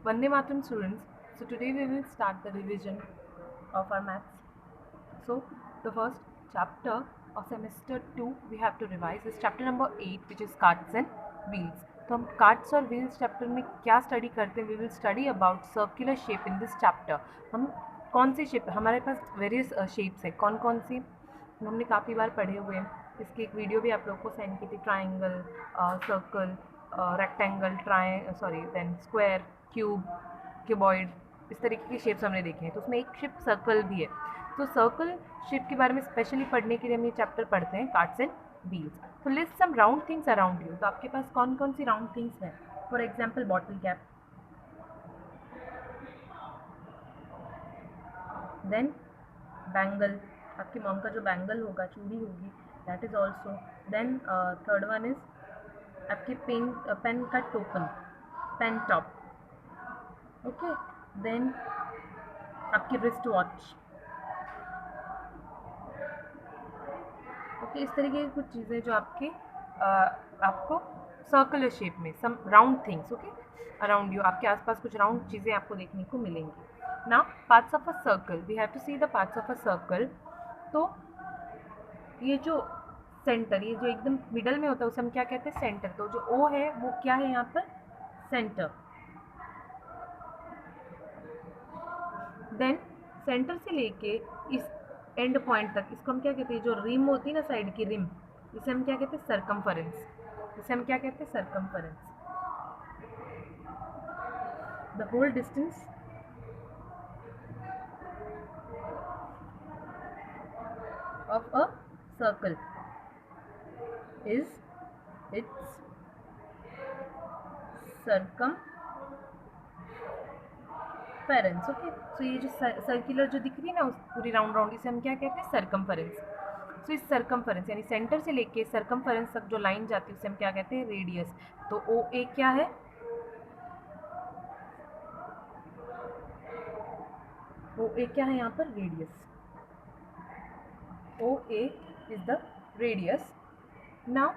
Vande Mataram students, so today we will start the revision of our maths. So the first chapter of semester 2 we have to revise is chapter number 8 which is carts and wheels. तो हम carts और wheels chapter में क्या study करते हैं, we will study about circular shape in this chapter. हम कौन सी shape, हमारे पास वेरियस शेप्स है, कौन कौन सी हमने काफ़ी बार पढ़े हुए हैं. इसकी एक वीडियो भी आप लोग को सेंड की थी. Triangle, circle, rectangle, then square, cube, cuboid, इस तरीके की शेप्स हमने देखे हैं. तो उसमें एक शेप सर्कल भी है. तो सर्कल शेप के बारे में स्पेशली पढ़ने के लिए हम ये चैप्टर पढ़ते हैं, कार्ट्स एंड व्हील्स. तो list some round things around you. तो आपके पास कौन कौन सी राउंड थिंग्स हैं? For example bottle cap, then bangle, आपकी मॉम का जो बैंगल होगा, चूड़ी होगी, that is also. Then third one is आपकी पेन का token, pen top. Okay, then आपकी रिस्ट वॉच. ओके, इस तरीके की कुछ चीज़ें जो आपके आपको सर्कुलर शेप में some round things, okay, around you, आपके आसपास कुछ राउंड चीज़ें आपको देखने को मिलेंगी. Now parts of a circle, we have to see the parts of a circle. तो ये जो सेंटर, ये जो एकदम मिडल में होता है उसे हम क्या कहते हैं? सेंटर. तो जो ओ है वो क्या है यहाँ पर? सेंटर. देन सेंटर से लेके इस एंड पॉइंट तक, इसको हम क्या कहते हैं? जो रिम होती है ना, साइड की रिम, इसे हम क्या कहते हैं? सर्कमफरेंस. इसे हम क्या कहते हैं? Circumference. The whole distance of a circle is its circumference. Okay, so ये जो सर्कुलर जो दिख रही है ना, उस पूरी राउंड राउंड, इसे हम क्या कहते हैं? सर्कमफरेंस. सो इस सर्कमफरेंस यानी सेंटर से लेके सर्कमफरेंस तक जो लाइन जाती है उसे हम क्या कहते हैं? रेडियस. तो ओ ए क्या है? ओ ए क्या है यहाँ पर? Radius. O A is the radius. Now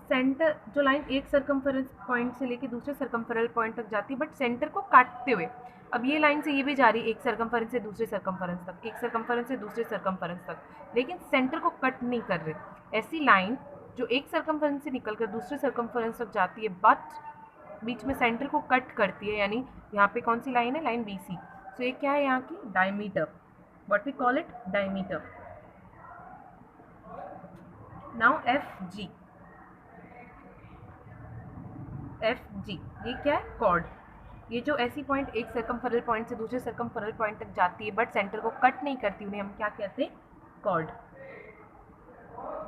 centre, जो लाइन एक सर्कमफरेंस पॉइंट से लेके दूसरे सर्कमफेरल पॉइंट तक जाती है बट सेंटर को काटते हुए, अब ये लाइन से ये भी जा रही है एक सर्कमफरेंस से दूसरे सर्कमफरेंस तक, एक सर्कमफरेंस से दूसरे सर्कमफरेंस तक, लेकिन सेंटर को कट नहीं कर रहे. ऐसी लाइन जो एक सर्कमफरेंस से निकलकर दूसरे सर्कमफरेंस तक जाती है बट बीच में सेंटर को कट करती है, यानी यहाँ पे कौन सी लाइन है? Line B C. सो ये क्या है यहाँ की? Diameter. What we call it? Diameter. Now F G. F G ये क्या है? कॉर्ड. ये जो ऐसी पॉइंट एक सर्कमफेरल पॉइंट से दूसरे सर्कमफेरल पॉइंट तक जाती है बट सेंटर को कट नहीं करती, उन्हें हम क्या कहते हैं? कॉर्ड.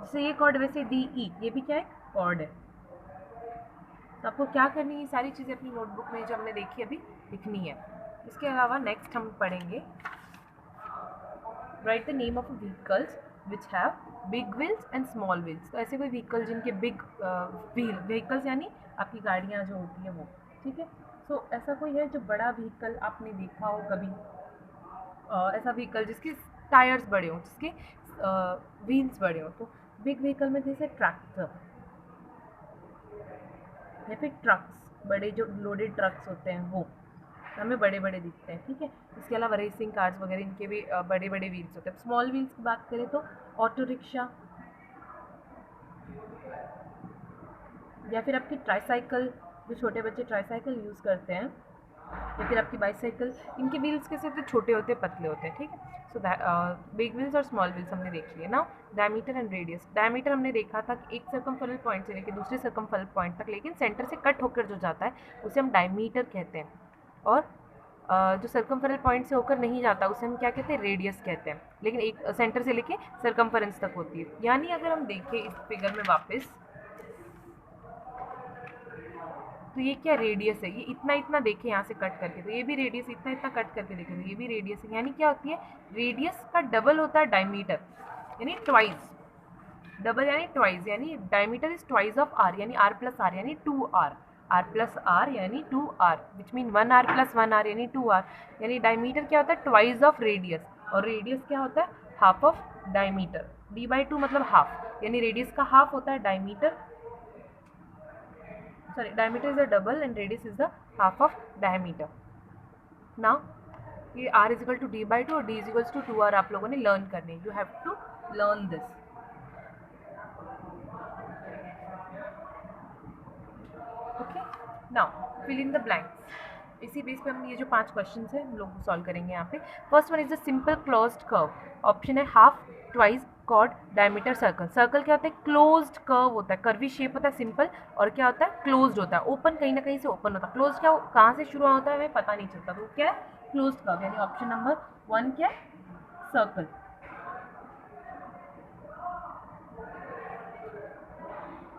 जैसे ये कॉर्ड, वैसे डी ई, ये भी क्या है? कॉर्ड है. तो आपको क्या करनी है? ये सारी चीज़ें अपनी नोटबुक में जो हमने देखी अभी लिखनी है. इसके अलावा नेक्स्ट हम पढ़ेंगे right the name of vehicles which have big wheels and small wheels. तो ऐसे कोई व्हीकल जिनके बिग व्हीकल्स यानी आपकी गाड़ियाँ जो होती हैं वो, ठीक है. सो ऐसा कोई है जो बड़ा व्हीकल आपने देखा हो कभी? ऐसा व्हीकल जिसके टायर्स बड़े हों, जिसके व्हील्स बड़े हों. तो बिग व्हीकल में जैसे ट्रैक्टर या फिर ट्रक्स, बड़े जो लोडेड ट्रक्स होते हैं वो हमें बड़े बड़े दिखते हैं, ठीक है. इसके अलावा रेसिंग कार्स वगैरह, इनके भी बड़े बड़े व्हील्स होते हैं. स्मॉल व्हील्स की बात करें तो ऑटो रिक्शा या फिर आपकी ट्राईसाइकिल, जो छोटे बच्चे ट्राईसाइकिल यूज़ करते हैं, या फिर आपकी बाईसाइकिल, इनके व्हील्स कैसे होते हैं? छोटे होते हैं, पतले होते हैं, ठीक है. सो बिग व्हील्स और स्मॉल व्हील्स हमने देख लिए. ना डायमीटर एंड रेडियस. डायमीटर हमने देखा था कि एक सर्कमफेरल पॉइंट से लेकर दूसरे सर्कमफेरल पॉइंट तक, लेकिन सेंटर से कट होकर जो जाता है उसे हम डायमीटर कहते हैं. और जो सर्कमफेरल पॉइंट से होकर नहीं जाता उसे हम क्या कहते हैं? रेडियस कहते हैं. लेकिन एक सेंटर से लेके सर्कमफेरेंस तक होती है. यानी अगर हम देखें इस फिगर में वापस, तो ये क्या? रेडियस है. ये इतना इतना देखें यहाँ से कट करके, तो ये भी रेडियस इतना इतना कट करके देखें तो ये भी रेडियस है. यानी क्या होती है? रेडियस का डबल होता है डायमीटर, यानी ट्वाइस. डबल यानी ट्वाइस, यानी diameter is twice of R, यानी आर प्लस आर यानी 2r. आर प्लस आर यानी 2r, which mean 1r plus 1r यानी 2r. यानी डायमीटर क्या होता है? Twice of radius. और रेडियस क्या होता है? Half of diameter. d/2 मतलब हाफ, यानी रेडियस का हाफ होता है diameter. Sorry, diameter is the double and radius is the half of diameter. Now ये r equal to d by two और d इजिकल्स टू 2r आप लोगों ने लर्न करने. You have to learn this. Okay, now fill in the blanks. इसी base पे हम ये जो 5 क्वेश्चन है हम लोग सॉल्व करेंगे यहाँ पे. First one is the simple closed curve. Option है half, twice, chord, diameter, circle. Circle क्या होता है? क्लोज्ड कर्व होता है, कर्वी शेप होता है सिंपल. और क्या होता है? क्लोज्ड होता है, ओपन कहीं ना कहीं से ओपन होता है. क्लोज क्या कहाँ से शुरू होता है हमें पता नहीं चलता. तो क्या है? Closed curve. यानी ऑप्शन नंबर 1 क्या है? Circle.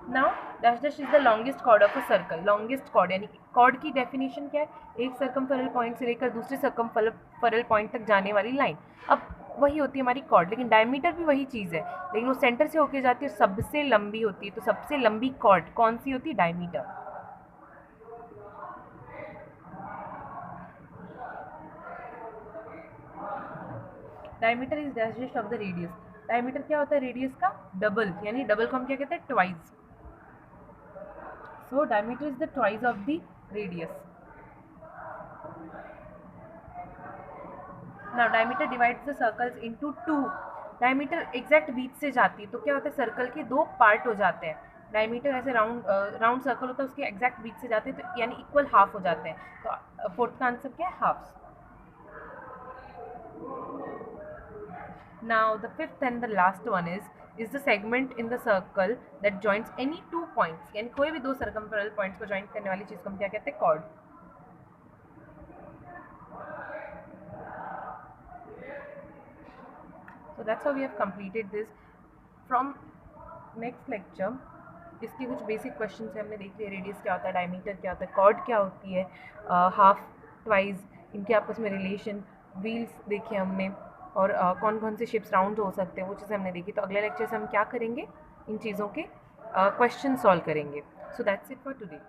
Now dash dash is the longest chord of a circle. Longest chord यानी कॉर्ड की डेफिनेशन क्या है? एक सर्कमफेरल पॉइंट से लेकर दूसरे सर्कमफेरल पॉइंट तक जाने वाली लाइन. अब वही होती है हमारी कॉर्ड, लेकिन डायमीटर भी वही चीज़ है, लेकिन वो सेंटर से होके जाती है, सबसे लंबी होती है. तो सबसे लंबी कॉर्ड कौन सी होती है? Diameter. Diameter is dash dash of the radius. Diameter क्या होता है? रेडियस का डबल, यानी डबल को हम क्या कहते हैं? Twice. So diameter is the twice of the radius. Now diameter divides the circles into two. Diameter exact बीच से जाती है, तो क्या होता है? सर्कल के 2 पार्ट हो जाते हैं. डायमीटर ऐसे राउंड सर्कल होता है, उसके एग्जैक्ट बीच से जाते हैं, तो यानी इक्वल हाफ हो जाते हैं. तो फोर्थ का आंसर क्या है? Half. Now the fifth and the last one is the segment in the circle that joins any 2 points. यानी कोई भी 2 circumferential points को join करने वाली चीज़ को हम क्या कहते हैं? chord. So that's how we have completed this. From next lecture इसके कुछ बेसिक क्वेश्चन से हमने देख लिया. रेडियस क्या होता है, डायमीटर क्या होता है, कॉर्ड क्या होती है, हाफ, ट्वाइस, इनके आपस में रिलेशन, व्हील्स देखे हमने, और कौन कौन से शेप्स राउंड हो सकते हैं वो चीज़ें हमने देखी. तो अगले लेक्चर से हम क्या करेंगे? इन चीज़ों के क्वेश्चन सॉल्व करेंगे. So that's it for today.